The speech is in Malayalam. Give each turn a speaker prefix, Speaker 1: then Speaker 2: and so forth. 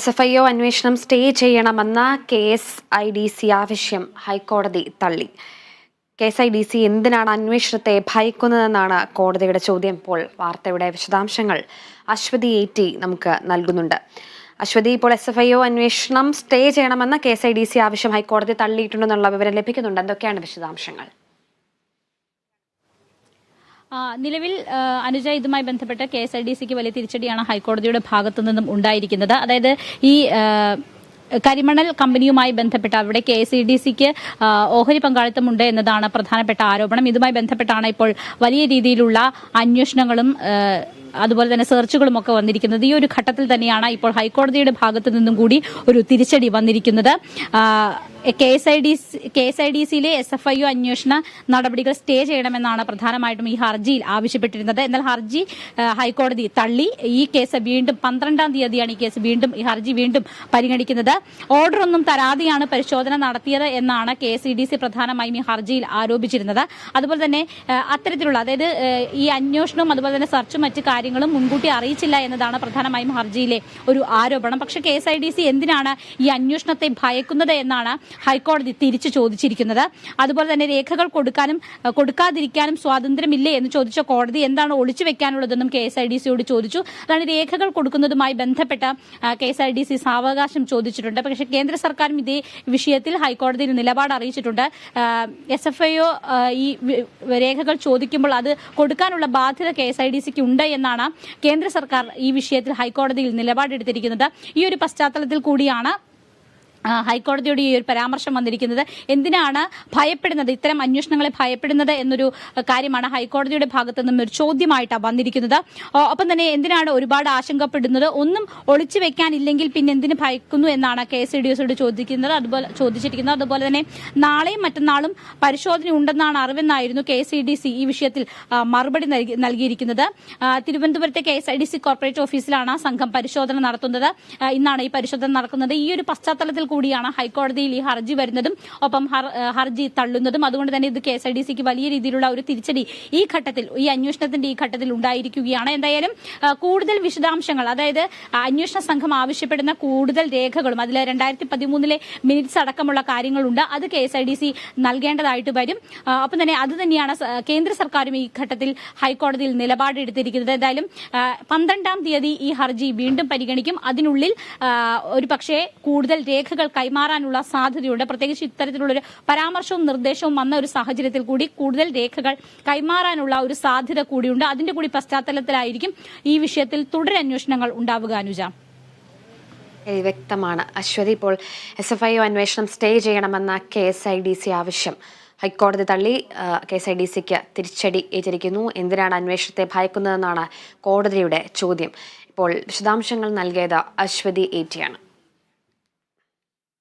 Speaker 1: SFIO അന്വേഷണം സ്റ്റേ ചെയ്യണമെന്ന KSIDC ആവശ്യം ഹൈക്കോടതി തള്ളി. KSIDC എന്തിനാണ് അന്വേഷണത്തെ ഭയക്കുന്നതെന്നാണ് കോടതിയുടെ ചോദ്യം. ഇപ്പോൾ വാർത്തയുടെ വിശദാംശങ്ങൾ അശ്വതി AT നമുക്ക് നൽകുന്നുണ്ട്. അശ്വതി, ഇപ്പോൾ SFIO അന്വേഷണം സ്റ്റേ ചെയ്യണമെന്ന KSIDC ആവശ്യം ഹൈക്കോടതി തള്ളിയിട്ടുണ്ടെന്നുള്ള വിവരം ലഭിക്കുന്നുണ്ട്. എന്തൊക്കെയാണ് വിശദാംശങ്ങൾ?
Speaker 2: നിലവിൽ അനുജ ഇതുമായി ബന്ധപ്പെട്ട് KSIDCക്ക് വലിയ തിരിച്ചടിയാണ് ഹൈക്കോടതിയുടെ ഭാഗത്തു നിന്നും ഉണ്ടായിരിക്കുന്നത്. അതായത് ഈ കരിമണൽ കമ്പനിയുമായി ബന്ധപ്പെട്ട് അവിടെ KSIDCക്ക് ഓഹരി പങ്കാളിത്തമുണ്ട് എന്നതാണ് പ്രധാനപ്പെട്ട ആരോപണം. ഇതുമായി ബന്ധപ്പെട്ടാണ് ഇപ്പോൾ വലിയ രീതിയിലുള്ള അന്വേഷണങ്ങളും അതുപോലെ തന്നെ സെർച്ചുകളും ഒക്കെ വന്നിരിക്കുന്നത്. ഈ ഒരു ഘട്ടത്തിൽ തന്നെയാണ് ഇപ്പോൾ ഹൈക്കോടതിയുടെ ഭാഗത്തു നിന്നും കൂടി ഒരു തിരിച്ചടി വന്നിരിക്കുന്നത്. KSIDCയിലെ SFIO അന്വേഷണ നടപടികൾ സ്റ്റേ ചെയ്യണമെന്നാണ് പ്രധാനമായിട്ടും ഈ ഹർജിയിൽ ആവശ്യപ്പെട്ടിരുന്നത്. എന്നാൽ ഹർജി ഹൈക്കോടതി തള്ളി. ഈ കേസ് വീണ്ടും 12-ാം തീയതിയാണ് ഈ ഹർജി വീണ്ടും പരിഗണിക്കുന്നത്. ഓർഡർ ഒന്നും തരാതെയാണ് പരിശോധന നടത്തിയത് എന്നാണ് KSIDC പ്രധാനമായും ഈ ഹർജിയിൽ ആരോപിച്ചിരുന്നത്. അതുപോലെ തന്നെ അത്തരത്തിലുള്ള അതായത് ഈ അന്വേഷണവും അതുപോലെ തന്നെ സെർച്ചും മറ്റു കാര്യങ്ങളും മുൻകൂട്ടി അറിയിച്ചില്ല എന്നതാണ് പ്രധാനമായും ഹർജിയിലെ ഒരു ആരോപണം. പക്ഷേ KSIDC എന്തിനാണ് ഈ അന്വേഷണത്തെ ഭയക്കുന്നത് എന്നാണ് ഹൈക്കോടതി തിരിച്ചു ചോദിച്ചിരിക്കുന്നത്. അതുപോലെ തന്നെ രേഖകൾ കൊടുക്കാനും കൊടുക്കാതിരിക്കാനും സ്വാതന്ത്ര്യമില്ലേ എന്ന് ചോദിച്ച കോടതി എന്താണ് ഒളിച്ചു വെക്കാനുള്ളതെന്നും KSIDCയോട് ചോദിച്ചു. അതാണ് രേഖകൾ കൊടുക്കുന്നതുമായി ബന്ധപ്പെട്ട KSIDC സാവകാശം ചോദിച്ചിട്ടുണ്ട്. പക്ഷേ കേന്ദ്ര സർക്കാരും ഇതേ വിഷയത്തിൽ ഹൈക്കോടതിയിൽ നിലപാട് അറിയിച്ചിട്ടുണ്ട്. SFIO ഈ രേഖകൾ ചോദിക്കുമ്പോൾ അത് കൊടുക്കാനുള്ള ബാധ്യത KSIDCക്ക് ഉണ്ട് എന്നാണ് കേന്ദ്ര സർക്കാർ ഈ വിഷയത്തിൽ ഹൈക്കോടതിയിൽ നിലപാടെടുത്തിരിക്കുന്നത്. ഈ ഒരു പശ്ചാത്തലത്തിൽ കൂടിയാണ് ഹൈക്കോടതിയുടെ ഈ ഒരു പരാമർശം വന്നിരിക്കുന്നത്. എന്തിനാണ് ഭയപ്പെടുന്നത്, ഇത്തരം അന്വേഷണങ്ങളെ ഭയപ്പെടുന്നത് എന്നൊരു കാര്യമാണ് ഹൈക്കോടതിയുടെ ഭാഗത്തു നിന്നും ഒരു ചോദ്യമായിട്ടാണ് വന്നിരിക്കുന്നത്. ഒപ്പം തന്നെ എന്തിനാണ് ഒരുപാട് ആശങ്കപ്പെടുന്നത്, ഒന്നും ഒളിച്ചു വെക്കാനില്ലെങ്കിൽ പിന്നെ എന്തിന് ഭയക്കുന്നു എന്നാണ് KSIDCയോട് ചോദിച്ചിരിക്കുന്നത്. അതുപോലെ തന്നെ നാളെയും മറ്റന്നാളും പരിശോധന ഉണ്ടെന്നാണ് അറിവെന്നായിരുന്നു KSIDC ഈ വിഷയത്തിൽ മറുപടി നൽകിയിരിക്കുന്നത്. തിരുവനന്തപുരത്തെ KSIDC കോർപ്പറേറ്റ് ഓഫീസിലാണ് സംഘം പരിശോധന നടത്തുന്നത്. ഇന്നാണ് ഈ പരിശോധന നടക്കുന്നത്. ഈ ഒരു പശ്ചാത്തലത്തിൽ കൂടിയാണ് ഹൈക്കോടതിയിൽ ഈ ഹർജി വരുന്നതും ഒപ്പം ഹർജി തള്ളുന്നതും. അതുകൊണ്ട് തന്നെ ഇത് KSIDCക്ക് വലിയ രീതിയിലുള്ള ഒരു തിരിച്ചടി ഈ അന്വേഷണത്തിന്റെ ഈ ഘട്ടത്തിൽ ഉണ്ടായിരിക്കുകയാണ്. എന്തായാലും കൂടുതൽ വിശദാംശങ്ങൾ, അതായത് അന്വേഷണ സംഘം ആവശ്യപ്പെടുന്ന കൂടുതൽ രേഖകളും അതിൽ 2013 മിനിറ്റ്സ് അടക്കമുള്ള കാര്യങ്ങളുണ്ട്. അത് KSIDC നൽകേണ്ടതായിട്ട് വരും. ഒപ്പം തന്നെ അത് തന്നെയാണ് കേന്ദ്ര സർക്കാരും ഈ ഘട്ടത്തിൽ ഹൈക്കോടതിയിൽ നിലപാടെടുത്തിരിക്കുന്നത്. എന്തായാലും 12-ാം തീയതി ഈ ഹർജി വീണ്ടും പരിഗണിക്കും. അതിനുള്ളിൽ ഒരു പക്ഷേ കൂടുതൽ രേഖകൾ കൈമാറാനുള്ള സാധ്യതയുണ്ട്. പ്രത്യേകിച്ച് ഇത്തരത്തിലുള്ളൊരു പരാമർശവും നിർദ്ദേശവും വന്ന ഒരു സാഹചര്യത്തിൽ കൂടി കൂടുതൽ രേഖകൾ കൈമാറാനുള്ള ഒരു സാധ്യത കൂടിയുണ്ട്. അതിന്റെ കൂടി പശ്ചാത്തലത്തിലായിരിക്കും ഈ വിഷയത്തിൽ തുടരന്വേഷണങ്ങൾ ഉണ്ടാവുക. അനുജ,
Speaker 1: വ്യക്തമാണ്. അശ്വതി, ഇപ്പോൾ SFIO അന്വേഷണം സ്റ്റേ ചെയ്യണമെന്ന KSIDC ആവശ്യം ഹൈക്കോടതി തള്ളി. KSIDCക്ക് തിരിച്ചടി ഏറ്റിരിക്കുന്നു. എന്തിനാണ് അന്വേഷണത്തെ ഭയക്കുന്നതെന്നാണ് കോടതിയുടെ ചോദ്യം. ഇപ്പോൾ വിശദാംശങ്ങൾ നൽകിയത് അശ്വതി AT ആണ്.